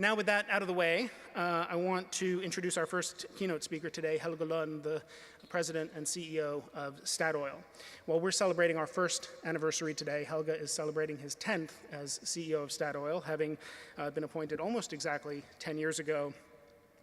Now with that out of the way, I want to introduce our first keynote speaker today, Helge Lund, the President and CEO of Statoil. While we're celebrating our first anniversary today, Helge is celebrating his 10th as CEO of Statoil, having been appointed almost exactly 10 years ago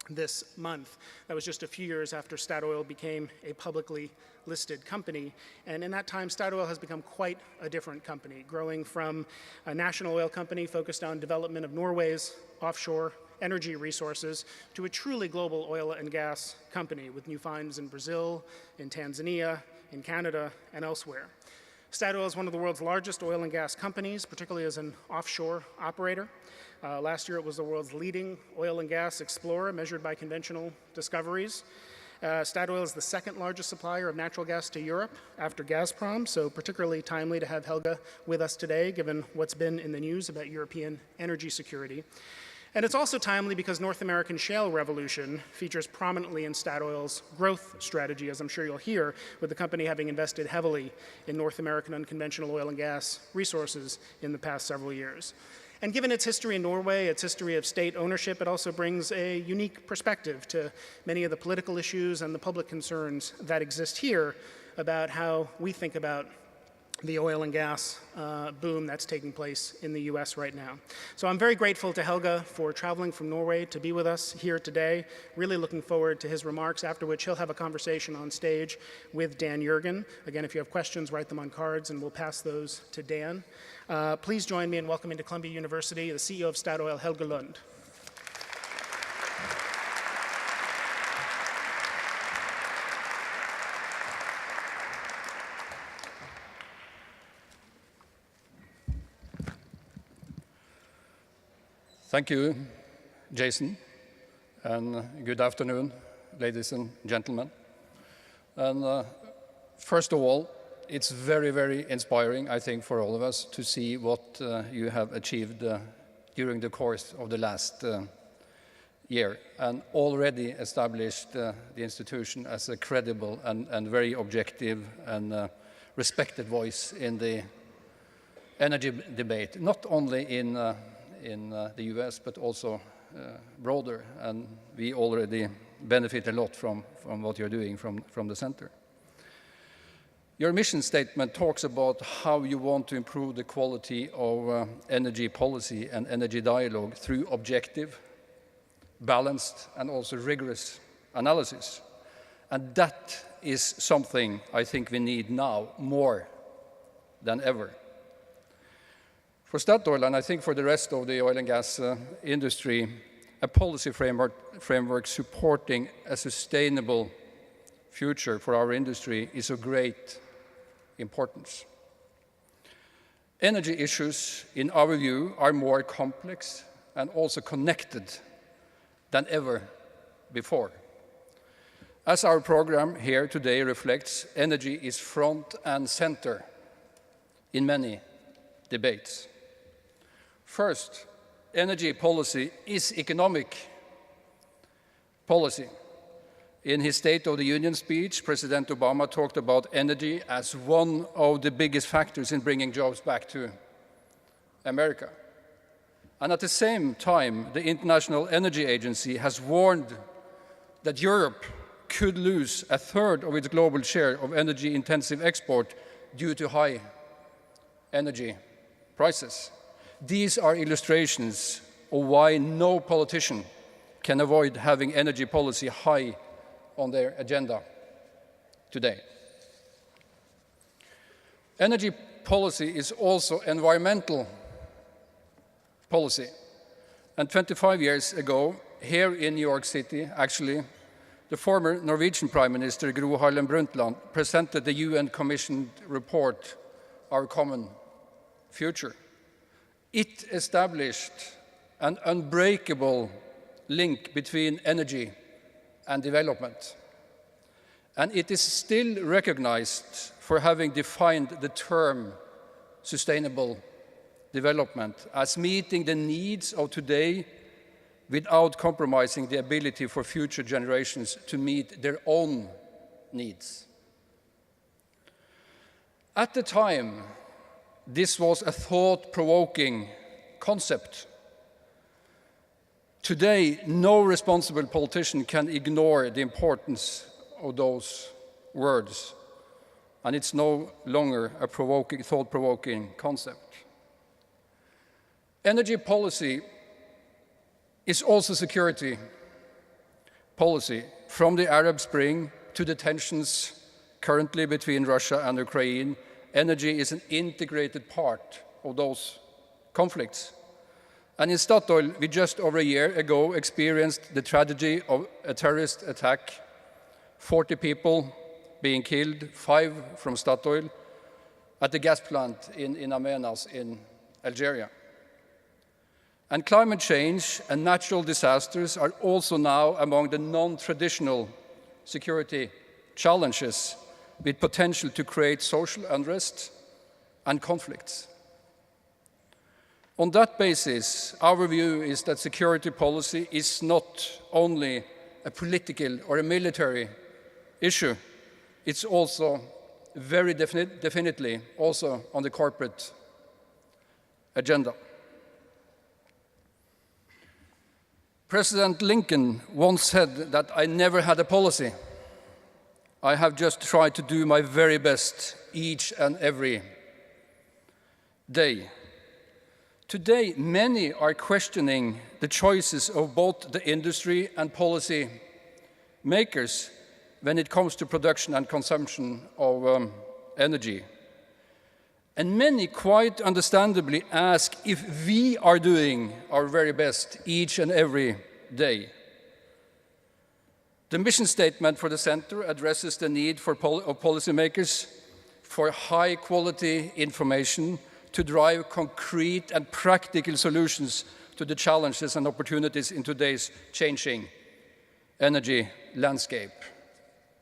this month. That was just a few years after Statoil became a publicly listed company. And in that time, Statoil has become quite a different company, growing from a national oil company focused on development of Norway's offshore energy resources to a truly global oil and gas company with new finds in Brazil, in Tanzania, in Canada, and elsewhere. Statoil is one of the world's largest oil and gas companies, particularly as an offshore operator. Last year, it was the world's leading oil and gas explorer, measured by conventional discoveries. Statoil is the second largest supplier of natural gas to Europe after Gazprom, so particularly timely to have Helge with us today, given what's been in the news about European energy security. And it's also timely because North American shale revolution features prominently in Statoil's growth strategy, as I'm sure you'll hear, with the company having invested heavily in North American unconventional oil and gas resources in the past several years. And given its history in Norway, its history of state ownership, it also brings a unique perspective to many of the political issues and the public concerns that exist here about how we think about the oil and gas boom that's taking place in the US right now. So I'm very grateful to Helge for traveling from Norway to be with us here today. Really looking forward to his remarks, after which he'll have a conversation on stage with Dan Yergin. Again, if you have questions, write them on cards and we'll pass those to Dan. Please join me in welcoming to Columbia University the CEO of Statoil, Helge Lund. Thank you, Jason, and good afternoon, ladies and gentlemen. And first of all, it's very, very inspiring, I think, for all of us to see what you have achieved during the course of the last year, and already established the institution as a credible and very objective and respected voice in the energy debate, not only in the US, but also broader, and we already benefit a lot from what you're doing from the center. Your mission statement talks about how you want to improve the quality of energy policy and energy dialogue through objective, balanced, and also rigorous analysis. And that is something I think we need now more than ever. For Statoil, and I think for the rest of the oil and gas industry, a policy framework supporting a sustainable future for our industry is of great importance. Energy issues, in our view, are more complex and also connected than ever before. As our program here today reflects, energy is front and center in many debates. First, energy policy is economic policy. In his State of the Union speech, President Obama talked about energy as one of the biggest factors in bringing jobs back to America. And at the same time, the International Energy Agency has warned that Europe could lose a third of its global share of energy-intensive export due to high energy prices. These are illustrations of why no politician can avoid having energy policy high on their agenda today. Energy policy is also environmental policy. And 25 years ago, here in New York City, actually, the former Norwegian Prime Minister Gro Harlem Brundtland presented the UN-commissioned report, Our Common Future. It established an unbreakable link between energy and development. And it is still recognized for having defined the term sustainable development as meeting the needs of today without compromising the ability for future generations to meet their own needs. At the time, this was a thought-provoking concept. Today, no responsible politician can ignore the importance of those words, and it's no longer a thought-provoking concept. Energy policy is also security policy. From the Arab Spring to the tensions currently between Russia and Ukraine, energy is an integrated part of those conflicts. And in Statoil, we just over a year ago experienced the tragedy of a terrorist attack, 40 people being killed, 5 from Statoil, at the gas plant in Amenas in Algeria. And climate change and natural disasters are also now among the non-traditional security challenges with potential to create social unrest and conflicts. On that basis, our view is that security policy is not only a political or a military issue, it's also very definitely also on the corporate agenda. President Lincoln once said that I never had a policy. I have just tried to do my very best each and every day. Today, many are questioning the choices of both the industry and policy makers when it comes to production and consumption of energy. And many quite understandably ask if we are doing our very best each and every day. The mission statement for the Center addresses the need for policymakers for high-quality information to drive concrete and practical solutions to the challenges and opportunities in today's changing energy landscape.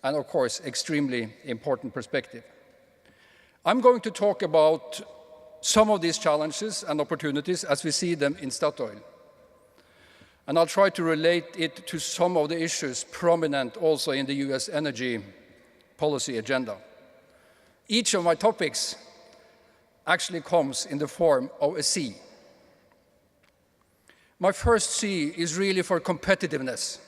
And of course, extremely important perspective. I'm going to talk about some of these challenges and opportunities as we see them in Statoil. And I'll try to relate it to some of the issues prominent also in the US energy policy agenda. Each of my topics actually comes in the form of a C. My first C is really for competitiveness.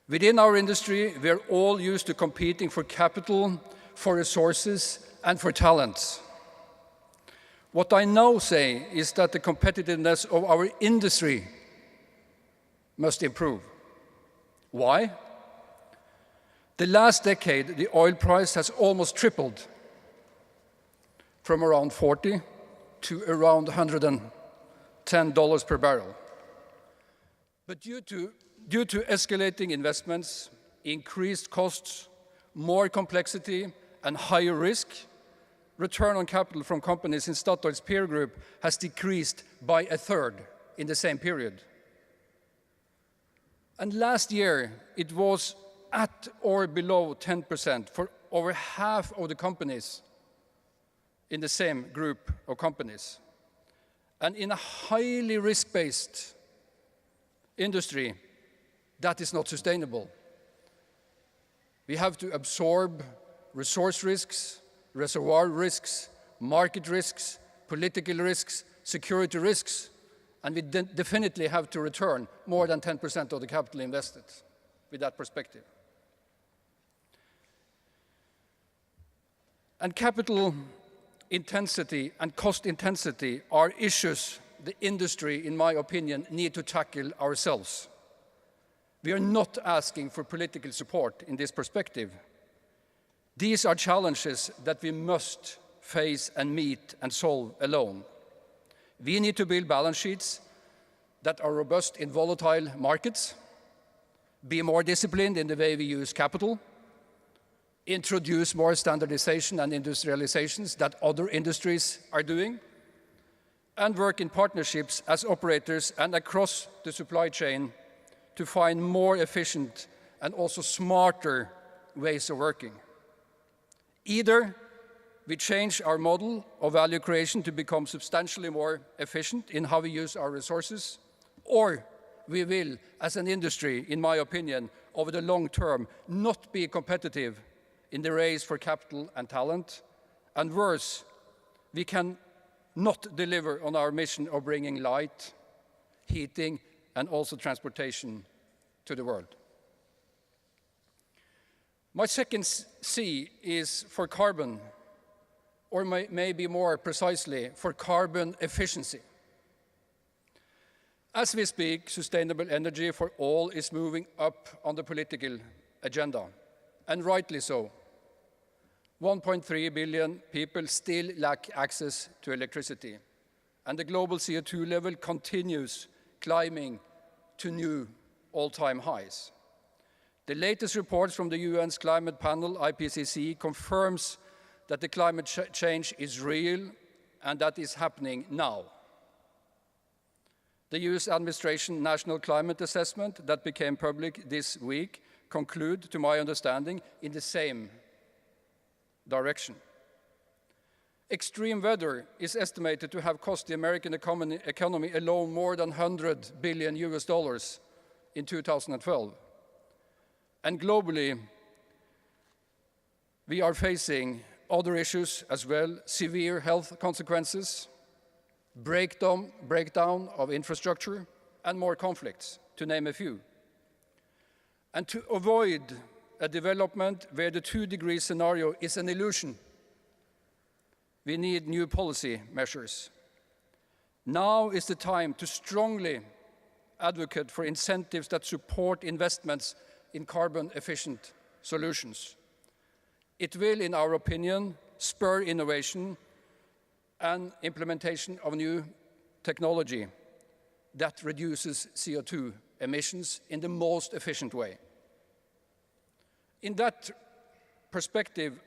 Within our industry, we are all used to competing for capital, for resources, and for talents. What I now say is that the competitiveness of our industry must improve. Why? The last decade, the oil price has almost tripled from around 40 to around $110 per barrel. But due to escalating investments, increased costs, more complexity, and higher risk, return on capital from companies in Statoil's peer group has decreased by a third in the same period. And last year, it was at or below 10% for over half of the companies in the same group of companies. And in a highly risk-based industry, that is not sustainable. We have to absorb resource risks, reservoir risks, market risks, political risks, security risks, and we definitely have to return more than 10% of the capital invested with that perspective. And capital intensity and cost intensity are issues the industry, in my opinion, need to tackle ourselves. We are not asking for political support in this perspective. These are challenges that we must face and meet and solve alone. We need to build balance sheets that are robust in volatile markets, be more disciplined in the way we use capital, introduce more standardization and industrializations that other industries are doing, and work in partnerships as operators and across the supply chain to find more efficient and also smarter ways of working. Either we change our model of value creation to become substantially more efficient in how we use our resources, or we will, as an industry, in my opinion, over the long term, not be competitive in the race for capital and talent, and worse, we can not deliver on our mission of bringing light, heating, and also transportation to the world. My second C is for carbon, or maybe more precisely, for carbon efficiency. As we speak, sustainable energy for all is moving up on the political agenda, and rightly so. 1.3 billion people still lack access to electricity, and the global CO2 level continues climbing to new all-time highs. The latest reports from the UN's climate panel, IPCC, confirms that the climate change is real and that is happening now. The US administration National Climate Assessment that became public this week conclude, to my understanding, in the same direction. Extreme weather is estimated to have cost the American economy alone more than $100 billion in 2012. And globally, we are facing other issues as well, severe health consequences, breakdown of infrastructure, and more conflicts, to name a few. And to avoid a development where the 2-degree scenario is an illusion, we need new policy measures. Now is the time to strongly advocate for incentives that support investments in carbon-efficient solutions. It will, in our opinion, spur innovation and implementation of new technology that reduces CO2 emissions in the most efficient way. In that perspective,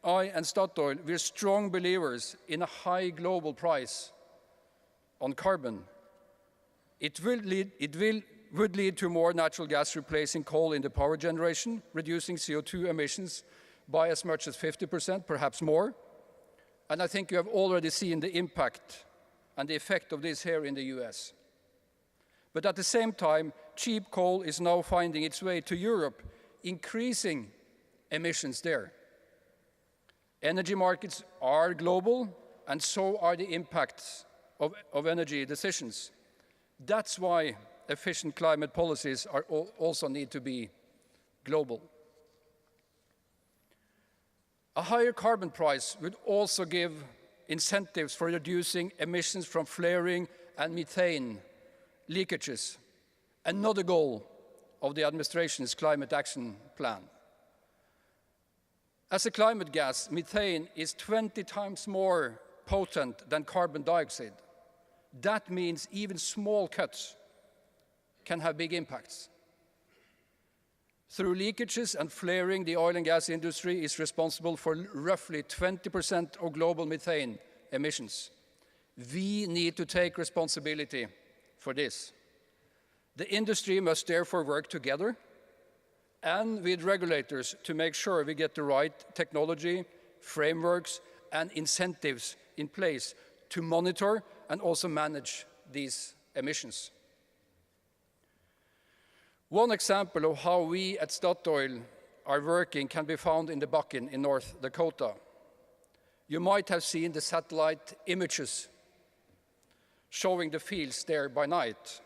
I and Statoil, we're strong believers in a high global price on carbon. It would lead to more natural gas replacing coal in the power generation, reducing CO2 emissions by as much as 50%, perhaps more. And I think you have already seen the impact and the effect of this here in the US. But at the same time, cheap coal is now finding its way to Europe, increasing emissions there. Energy markets are global, and so are the impacts of energy decisions. That's why efficient climate policies also need to be global. A higher carbon price would also give incentives for reducing emissions from flaring and methane leakages, another goal of the administration's climate action plan. As a climate gas, methane is 20 times more potent than carbon dioxide. That means even small cuts can have big impacts. Through leakages and flaring, the oil and gas industry is responsible for roughly 20% of global methane emissions. We need to take responsibility for this. The industry must therefore work together and with regulators to make sure we get the right technology, frameworks, and incentives in place to monitor and also manage these emissions. One example of how we at Statoil are working can be found in the Bakken in North Dakota. You might have seen the satellite images showing the fields there by night.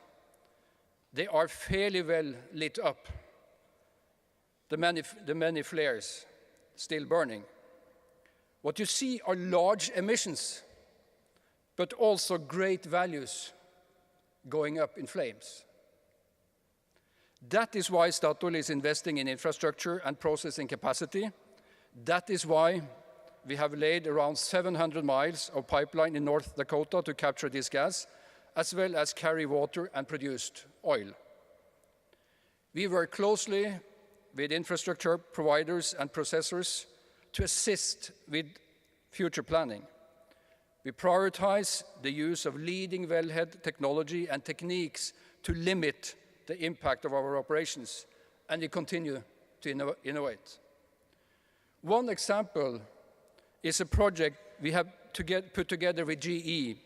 They are fairly well lit up, the many flares still burning. What you see are large emissions, but also great values going up in flames. That is why Statoil is investing in infrastructure and processing capacity. That is why we have laid around 700 miles of pipeline in North Dakota to capture this gas, as well as carry water and produced oil. We work closely with infrastructure providers and processors to assist with future planning. We prioritize the use of leading wellhead technology and techniques to limit the impact of our operations, and we continue to innovate. One example is a project we have put together with GE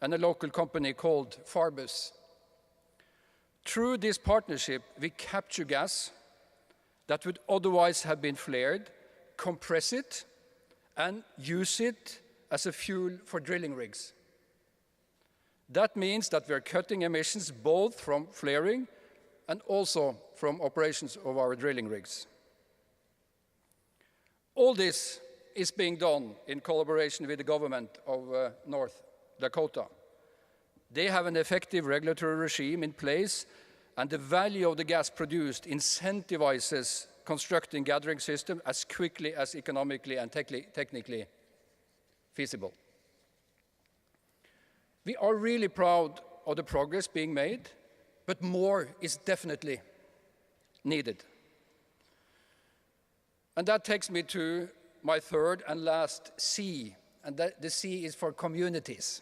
and a local company called Farbus. Through this partnership, we capture gas that would otherwise have been flared, compress it, and use it as a fuel for drilling rigs. That means that we are cutting emissions both from flaring and also from operations of our drilling rigs. All this is being done in collaboration with the government of North Dakota. They have an effective regulatory regime in place, and the value of the gas produced incentivizes constructing gathering systems as quickly as economically and technically feasible. We are really proud of the progress being made, but more is definitely needed. And that takes me to my third and last C, and the C is for communities.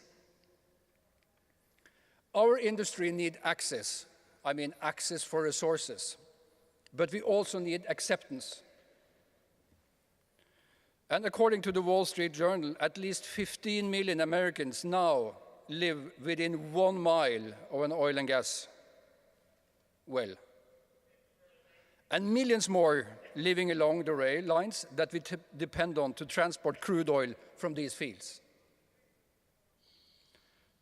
Our industry needs access. I mean access for resources, but we also need acceptance. And according to the Wall Street Journal, at least 15 million Americans now live within 1 mile of an oil and gas well. And millions more living along the rail lines that we depend on to transport crude oil from these fields.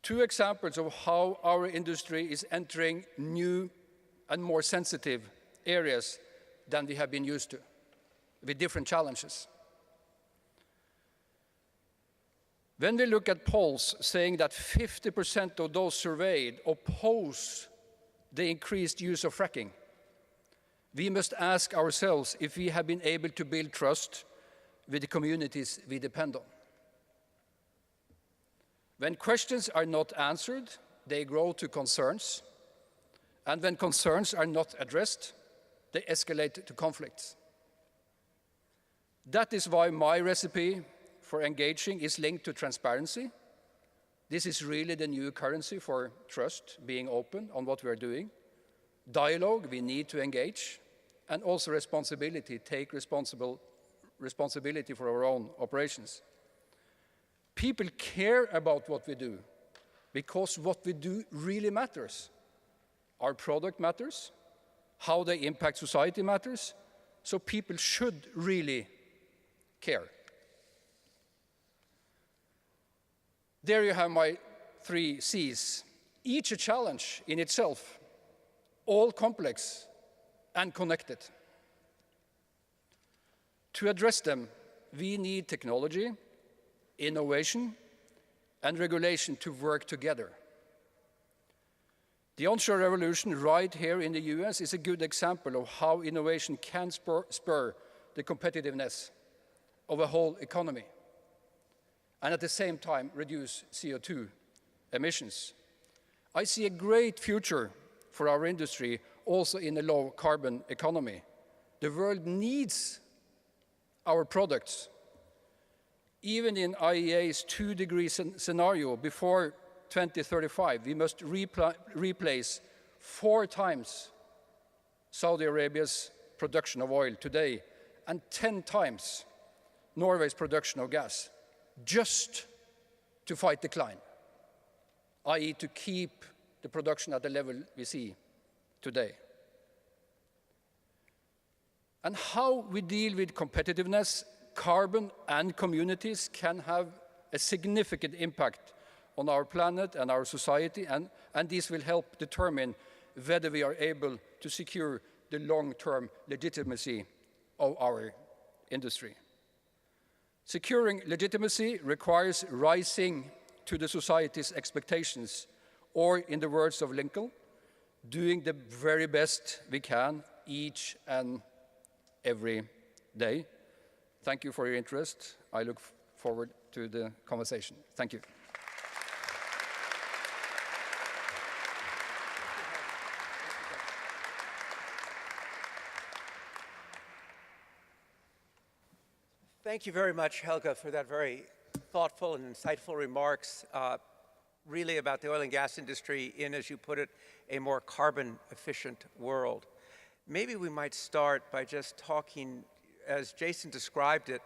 Two examples of how our industry is entering new and more sensitive areas than we have been used to, with different challenges. When we look at polls saying that 50% of those surveyed oppose the increased use of fracking, we must ask ourselves if we have been able to build trust with the communities we depend on. When questions are not answered, they grow to concerns, and when concerns are not addressed, they escalate to conflicts. That is why my recipe for engaging is linked to transparency. This is really the new currency for trust, being open on what we are doing. Dialogue, we need to engage, and also responsibility, take responsibility for our own operations. People care about what we do because what we do really matters. Our product matters, how they impact society matters, so people should really care. There you have my 3 C's, each a challenge in itself, all complex and connected. To address them, we need technology, innovation, and regulation to work together. The onshore revolution right here in the US is a good example of how innovation can spur the competitiveness of a whole economy, and at the same time reduce CO2 emissions. I see a great future for our industry also in a low carbon economy. The world needs our products. Even in IEA's 2-degree scenario before 2035, we must replace 4 times Saudi Arabia's production of oil today and 10 times Norway's production of gas, just to fight decline, i.e. to keep the production at the level we see today. And how we deal with competitiveness, carbon, and communities can have a significant impact on our planet and our society, and this will help determine whether we are able to secure the long-term legitimacy of our industry. Securing legitimacy requires rising to the society's expectations, or in the words of Lincoln, doing the very best we can each and every day. Thank you for your interest. I look forward to the conversation. Thank you. Thank you very much, Helge, for that very thoughtful and insightful remarks, really about the oil and gas industry in, as you put it, a more carbon-efficient world. Maybe we might start by just talking, as Jason described it,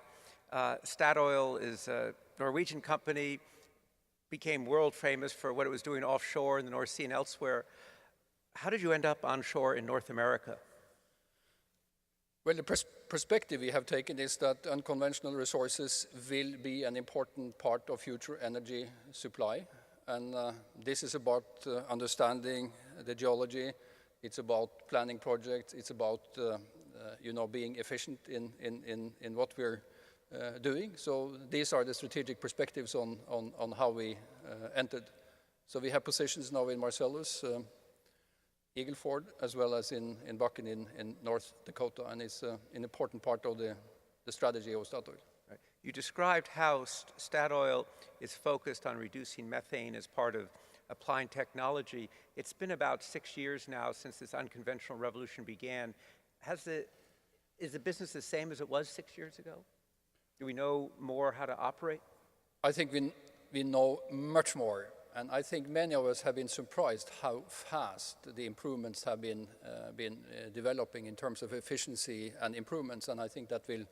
Statoil is a Norwegian company, became world famous for what it was doing offshore in the North Sea and elsewhere. How did you end up onshore in North America? Well, the perspective we have taken is that unconventional resources will be an important part of future energy supply. and this is about understanding the geology. It's about planning projects. It's about being efficient in what we're doing. So these are the strategic perspectives on how we entered. So we have positions now in Marcellus, Eagle Ford, as well as in Bakken in North Dakota, and it's an important part of the strategy of Statoil. Right. You described how Statoil is focused on reducing methane as part of applying technology. It's been about 6 years now since this unconventional revolution began. Is the business the same as it was 6 years ago? Do we know more how to operate? I think we know much more. And I think many of us have been surprised how fast the improvements have been developing in terms of efficiency and improvements, and I think that will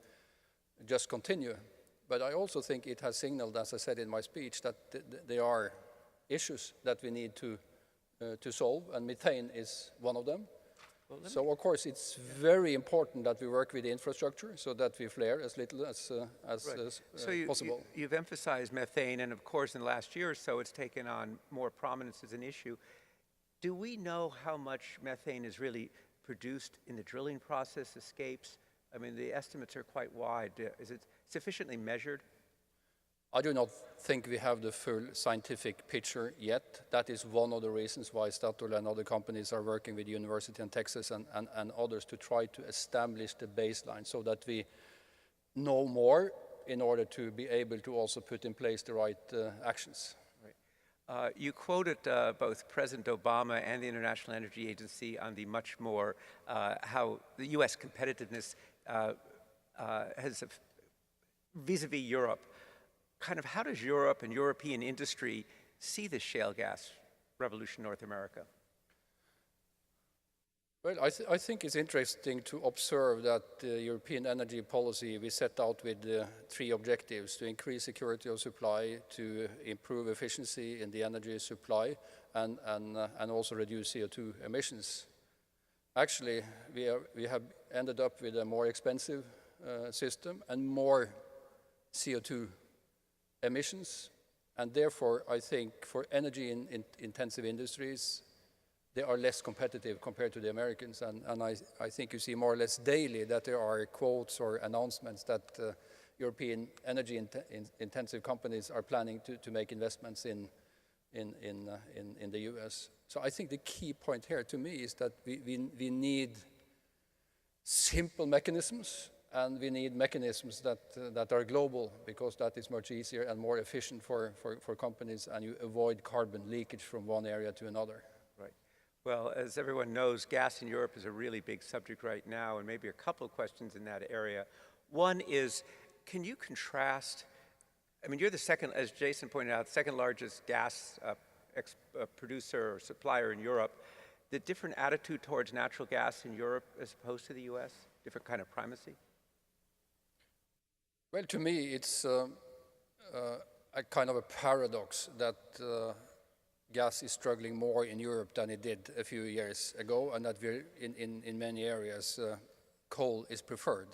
just continue. But I also think it has signaled, as I said in my speech, that there are issues that we need to solve, and methane is one of them. Well, so of course it's very important that we work with the infrastructure so that we flare as little as possible. You've emphasized methane, and of course in the last year or so it's taken on more prominence as an issue. Do we know how much methane is really produced in the drilling process, escapes? I mean, the estimates are quite wide. Is it sufficiently measured? I do not think we have the full scientific picture yet. That is one of the reasons why Statoil and other companies are working with the University in Texas and others to try to establish the baseline so that we know more in order to be able to also put in place the right actions. Right. You quoted both President Obama and the International Energy Agency on the much more, how the U.S. competitiveness has vis-a-vis Europe. Kind of how does Europe and European industry see the shale gas revolution in North America? Well, I think it's interesting to observe that the European energy policy, we set out with 3 objectives: to increase security of supply, to improve efficiency in the energy supply, and also reduce CO2 emissions. Actually, we have ended up with a more expensive system and more CO2 emissions, and therefore I think for energy intensive industries they are less competitive compared to the Americans, and I think you see more or less daily that there are quotes or announcements that European energy intensive companies are planning to make investments in the US. So I think the key point here to me is that we need simple mechanisms, and we need mechanisms that are global, because that is much easier and more efficient for companies, and you avoid carbon leakage from one area to another. Right. Well, as everyone knows, gas in Europe is a really big subject right now, and maybe a couple of questions in that area. One is, can you contrast, I mean, you're the second, as Jason pointed out, second largest gas producer or supplier in Europe. The different attitude towards natural gas in Europe as opposed to the US, different kind of primacy? Well, to me, it's a kind of a paradox that gas is struggling more in Europe than it did a few years ago, and that we're in many areas coal is preferred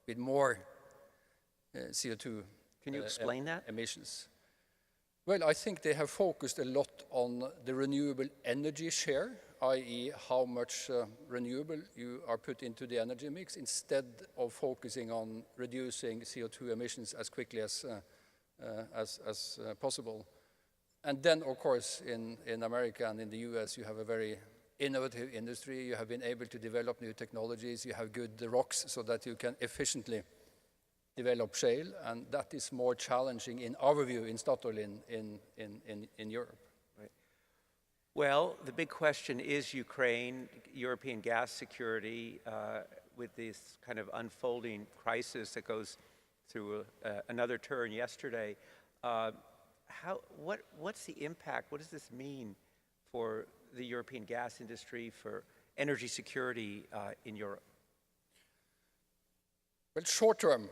with more CO2 Can you explain that? Emissions. Well, I think they have focused a lot on the renewable energy share, i.e. how much renewable you are put into the energy mix, instead of focusing on reducing CO2 emissions as quickly as possible. And then, of course, in America and in the US, you have a very innovative industry. You have been able to develop new technologies. You have good rocks so that you can efficiently develop shale, and that is more challenging in our view in Statoil in Europe. Right. Well, the big question is Ukraine, European gas security, with this kind of unfolding crisis that goes through another turn yesterday. What's the impact? What does this mean for the European gas industry, for energy security in Europe? Well, short term,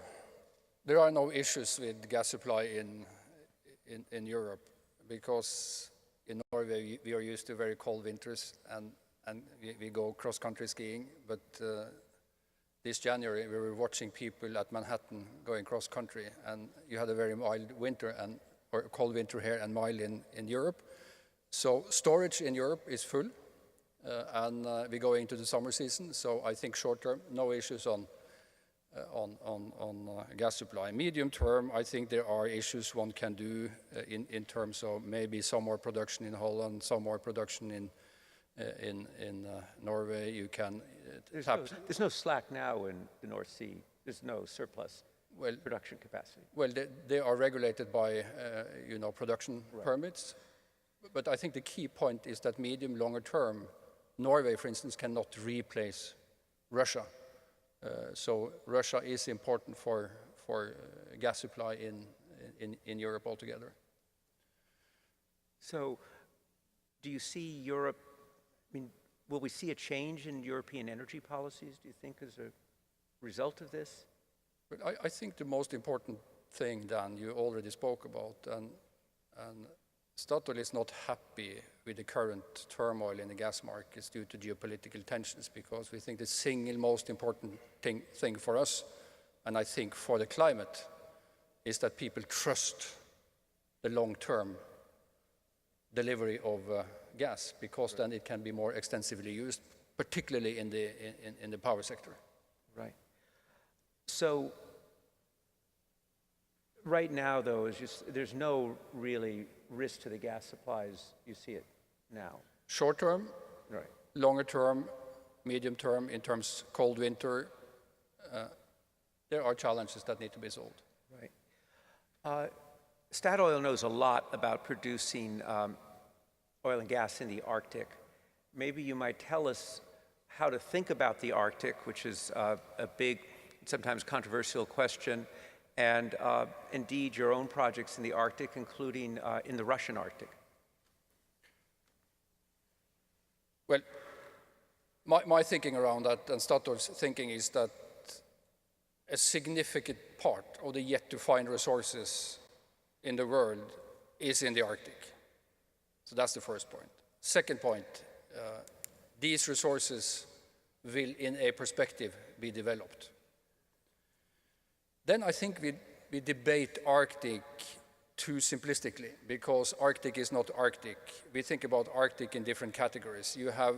there are no issues with gas supply in Europe, because in Norway we are used to very cold winters, and we go cross-country skiing. But this January we were watching people at Manhattan going cross-country, and you had a very mild winter or cold winter here and mild in Europe. So storage in Europe is full, and we go into the summer season. So I think short term, no issues on gas supply. Medium term, I think there are issues one can do in terms of maybe some more production in Holland, some more production in Norway. You can there's no slack now in the North Sea. There's no surplus production capacity. Well, they are regulated by production permits. But I think the key point is that medium, longer term, Norway, for instance, cannot replace Russia. So Russia is important for gas supply in Europe altogether. So do you see Europe, I mean, will we see a change in European energy policies, do you think, as a result of this? But I think the most important thing, Dan, you already spoke about, and Statoil is not happy with the current turmoil in the gas markets due to geopolitical tensions, because we think the single most important thing for us, and I think for the climate, is that people trust the long-term delivery of gas, because then it can be more extensively used, particularly in the power sector. Right. So right now, though, there's no really risk to the gas supplies. You see it now. Short term, right. Longer term, medium term, in terms of cold winter, there are challenges that need to be solved. Right. Statoil knows a lot about producing oil and gas in the Arctic. Maybe you might tell us how to think about the Arctic, which is a big, sometimes controversial question, and indeed your own projects in the Arctic, including in the Russian Arctic. Well, my thinking around that and Statoil's thinking is that a significant part of the yet-to-find resources in the world is in the Arctic. So that's the first point. Second point, these resources will, in a perspective, be developed. Then I think we debate Arctic too simplistically, because Arctic is not Arctic. We think about Arctic in different categories. You have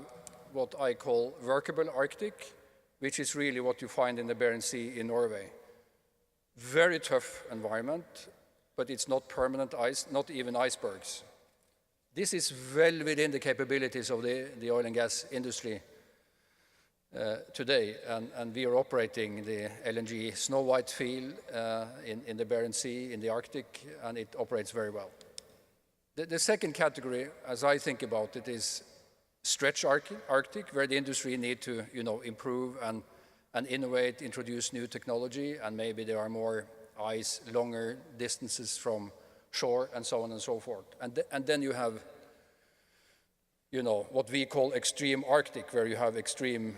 what I call workable Arctic, which is really what you find in the Barents Sea in Norway. Very tough environment, but it's not permanent ice, not even icebergs. This is well within the capabilities of the oil and gas industry today, and we are operating the LNG Snow White field in the Barents Sea, in the Arctic, and it operates very well. The second category, as I think about it, is stretch Arctic, where the industry need to improve and innovate, introduce new technology, and maybe there are more ice, longer distances from shore, and so on and so forth. And then you have what we call extreme Arctic, where you have extreme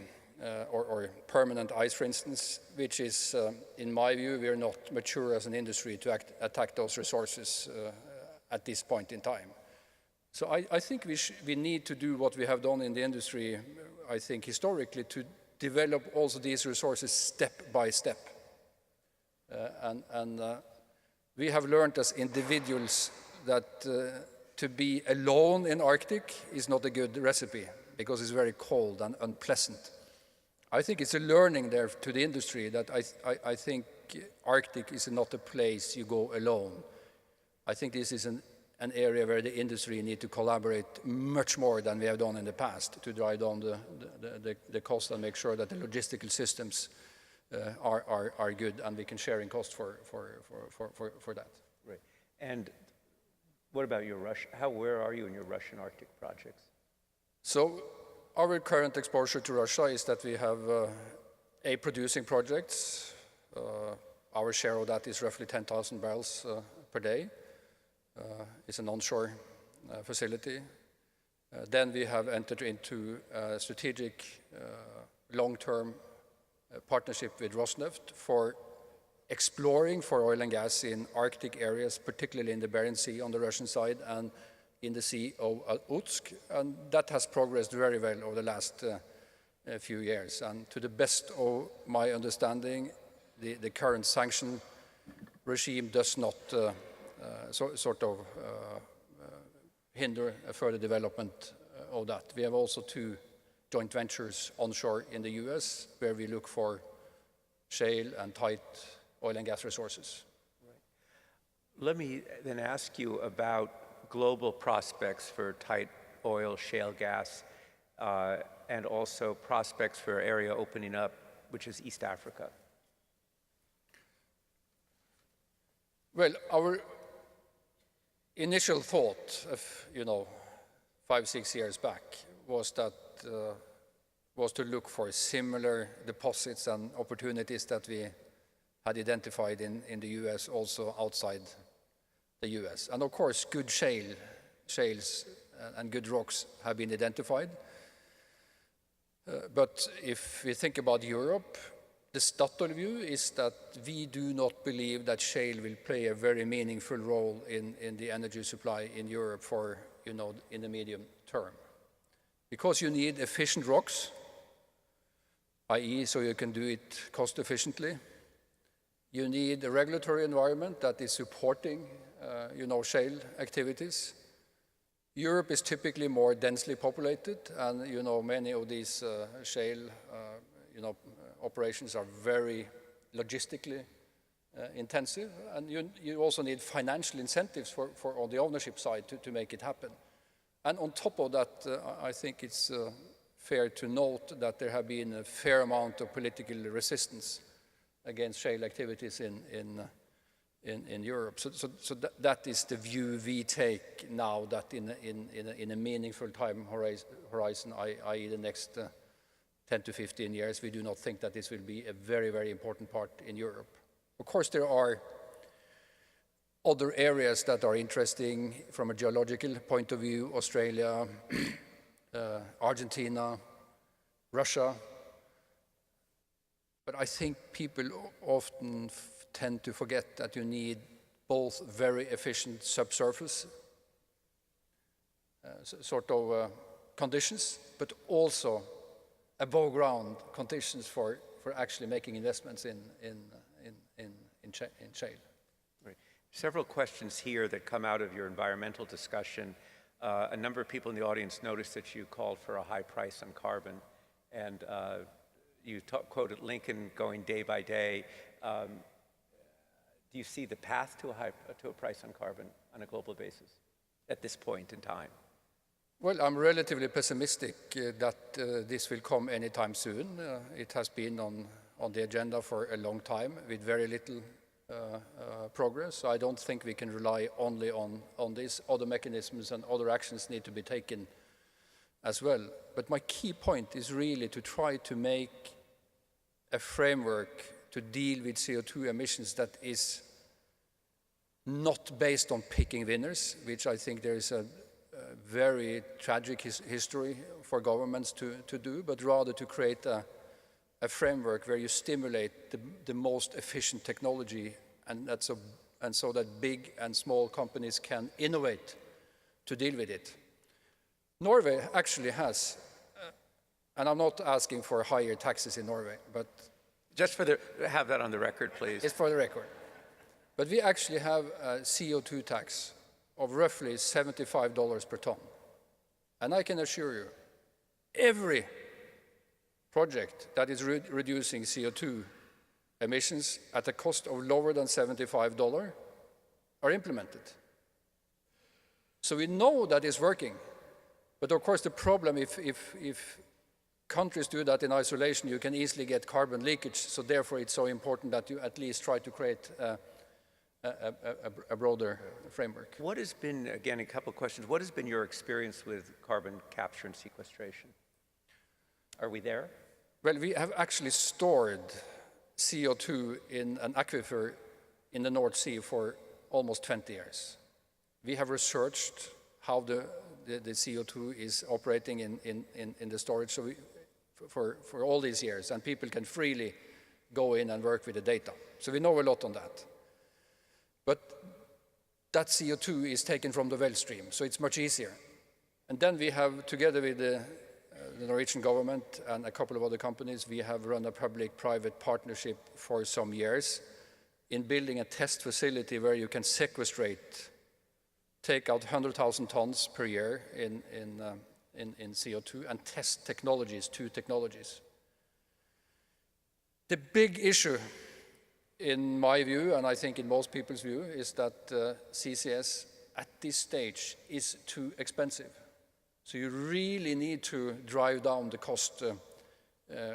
or permanent ice, for instance, which is, in my view, we are not mature as an industry to attack those resources at this point in time. So I think we need to do what we have done in the industry, I think, historically, to develop also these resources step by step. And we have learned as individuals that to be alone in Arctic is not a good recipe, because it's very cold and unpleasant. I think it's a learning there to the industry that I think Arctic is not a place you go alone. I think this is an area where the industry need to collaborate much more than we have done in the past to drive down the cost and make sure that the logistical systems are good, and we can share in cost for that. Right. And what about your where are you in your Russian Arctic projects? So our current exposure to Russia is that we have producing projects. Our share of that is roughly 10,000 barrels per day. It's an onshore facility. Then we have entered into a strategic long-term partnership with Rosneft for exploring for oil and gas in Arctic areas, particularly in the Barents Sea on the Russian side and in the Sea of Otsk, and that has progressed very well over the last few years. And to the best of my understanding, the current sanction regime does not hinder a further development of that. We have also 2 joint ventures onshore in the US where we look for shale and tight oil and gas resources. Let me then ask you about global prospects for tight oil, shale gas, and also prospects for area opening up, which is East Africa. Well, our initial thought of, 5-6 years back was that was to look for similar deposits and opportunities that we had identified in the US, also outside the US. And of course, good shales and good rocks have been identified. But if we think about Europe, the Statoil view is that we do not believe that shale will play a very meaningful role in the energy supply in Europe for, in the medium term. Because you need efficient rocks, i.e. so you can do it cost efficiently. You need a regulatory environment that is supporting, shale activities. Europe is typically more densely populated, and many of these shale, operations are very logistically intensive, and you also need financial incentives for on the ownership side to make it happen. And on top of that, I think it's fair to note that there have been a fair amount of political resistance against shale activities in Europe. So that is the view we take now, that in a meaningful time horizon, i.e. the next 10 to 15 years, we do not think that this will be a very, very important part in Europe. Of course, there are other areas that are interesting from a geological point of view: Australia, Argentina, Russia. But I think people often tend to forget that you need both very efficient subsurface conditions, but also above ground conditions for actually making investments in shale. Right. Several questions here that come out of your environmental discussion. A number of people in the audience noticed that you called for a high price on carbon, and you quoted Lincoln going day by day. Do you see the path to a price on carbon on a global basis at this point in time? Well, I'm relatively pessimistic that this will come anytime soon. It has been on the agenda for a long time with very little progress. So I don't think we can rely only on this. Other mechanisms and other actions need to be taken as well. But my key point is really to try to make a framework to deal with CO2 emissions that is not based on picking winners, which I think there is a very tragic history for governments to do, but rather to create a framework where you stimulate the most efficient technology, and so that big and small companies can innovate to deal with it. Norway actually has, and I'm not asking for higher taxes in Norway, but just have that on the record, please. It's for the record. But we actually have a CO2 tax of roughly $75 per ton. And I can assure you, every project that is reducing CO2 emissions at a cost of lower than $75 are implemented. So we know that it's working. But of course, the problem, if countries do that in isolation, you can easily get carbon leakage. So therefore, it's so important that you at least try to create a broader framework. What has been, again, a couple of questions, what has been your experience with carbon capture and sequestration? Are we there? Well, we have actually stored CO2 in an aquifer in the North Sea for almost 20 years. We have researched how the CO2 is operating in the storage for all these years, and people can freely go in and work with the data. So we know a lot on that. But that CO2 is taken from the well stream, so it's much easier. And then we have, together with the Norwegian government and a couple of other companies, we have run a public-private partnership for some years in building a test facility where you can sequestrate take out 100,000 tons per year in CO2 and test technologies, 2 technologies. The big issue, in my view, and I think in most people's view, is that CCS at this stage is too expensive. So you really need to drive down the cost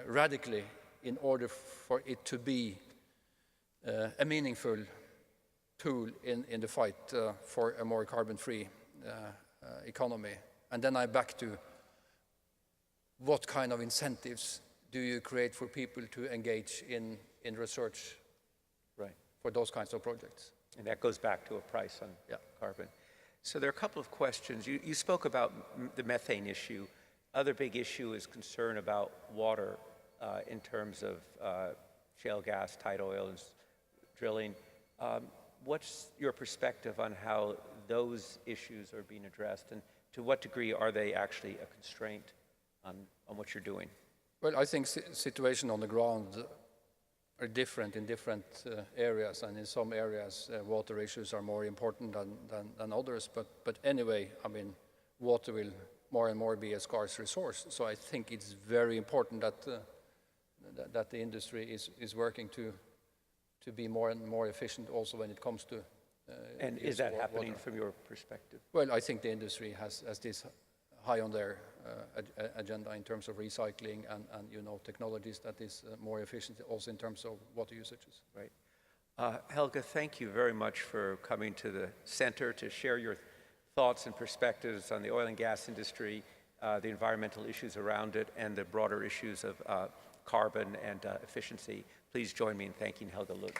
radically in order for it to be a meaningful tool in the fight for a more carbon-free economy. And then I'm back to what kind of incentives do you create for people to engage in research for those kinds of projects? And that goes back to a price on carbon. So there are a couple of questions. You spoke about the methane issue. Other big issue is concern about water in terms of shale gas, tight oil, and drilling. What's your perspective on how those issues are being addressed, and to what degree are they actually a constraint on what you're doing? Well, I think situation on the ground are different in different areas, and in some areas water issues are more important than others. But anyway, I mean, water will more and more be a scarce resource. So I think it's very important that the industry is working to be more and more efficient also when it comes to and is that happening from your perspective? Well, I think the industry has this high on their agenda in terms of recycling and technologies that is more efficient also in terms of water usages. Right. Helge, thank you very much for coming to the center to share your thoughts and perspectives on the oil and gas industry, the environmental issues around it, and the broader issues of carbon and efficiency. Please join me in thanking Helge Lund.